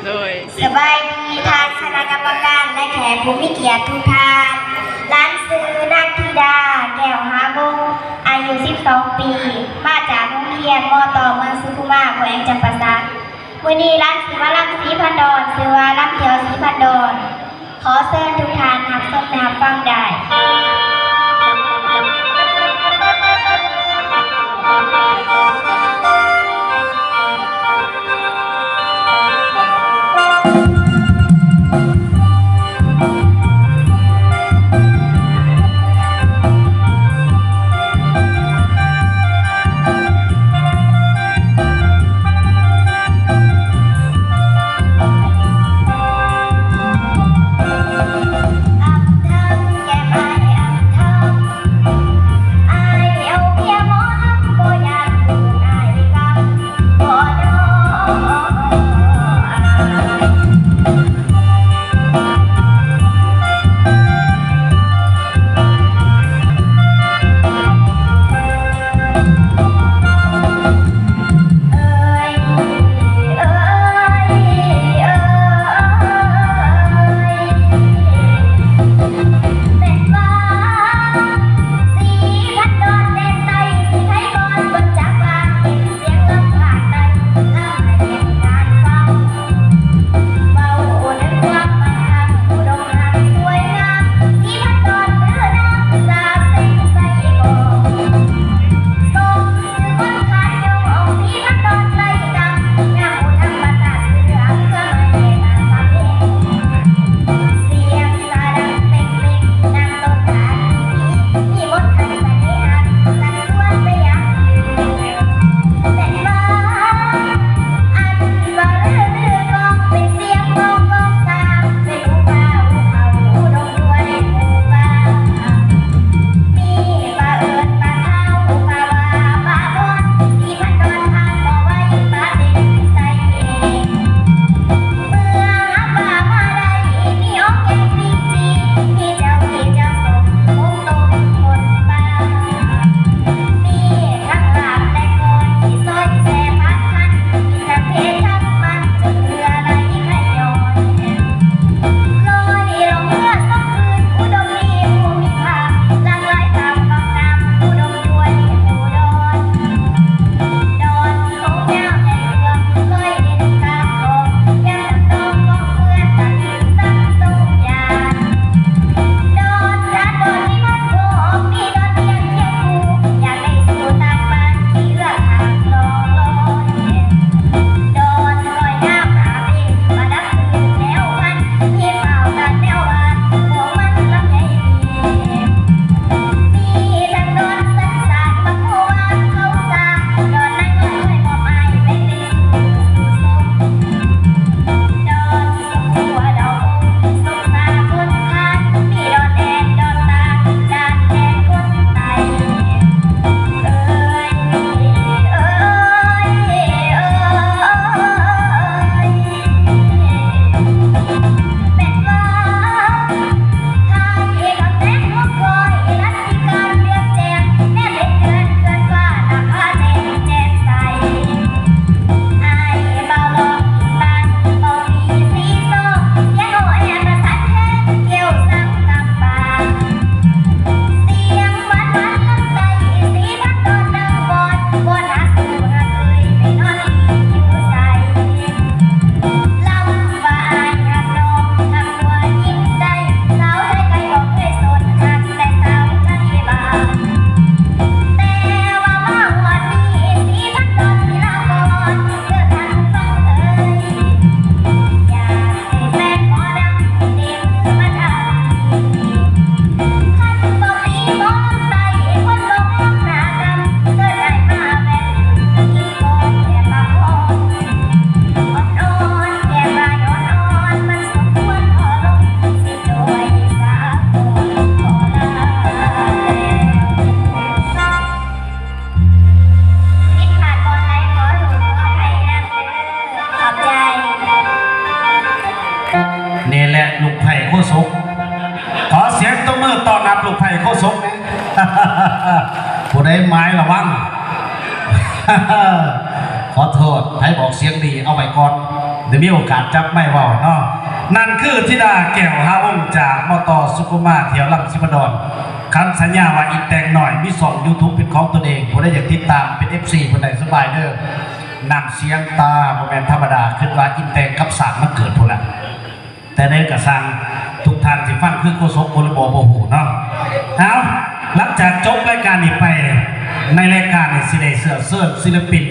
โดยสบายดีทางคณะกรรมการและแขกผู้มีเกียรติทุกท่านร้านซื้อนักธิดาแก้วหาบงอายุ 12 ปี มาจากโรงเรียนม.ต.เมืองสุขุมาแขวงจำปาสักวันนี้ร้านสิมาลำสีพันดอนซื้อว่าลำเที่ยวสีพันดอนขอเชิญทุกท่านรับชมและรับฟังได้นี่แหละลูกไผ่โคศกขอเสียงตบมือต้อนรับลูกไผ่โคศกนะผู้ใดไม้ระวังขอโทษให้บอกเสียงดีเอาไว้ก่อน ได้มีโอกาสจับไม่เว้าเนาะนั่นคือธิดาแก้วหาวงจากมตสุขุมาเที่ยวลำสิบดอนคำสัญญาว่าอีกแต่งหน่อยมี2 YouTube เป็นของตนเองผู้ใดอยากติดตามเป็น FC ผู้ใดสบายเด้อนำเสียงตาบ่แม่นธรรมดาคิดว่าอินแต่งกับสารมันเกิดพุ่นละแต่ในกระสังทุกท่านที่ฟังคือโฆษกบริบบ่ฮู้เนาะเอาหลังจากจบรายการนี้ไปในรายการนี้สิได้เสื้อศิลปิน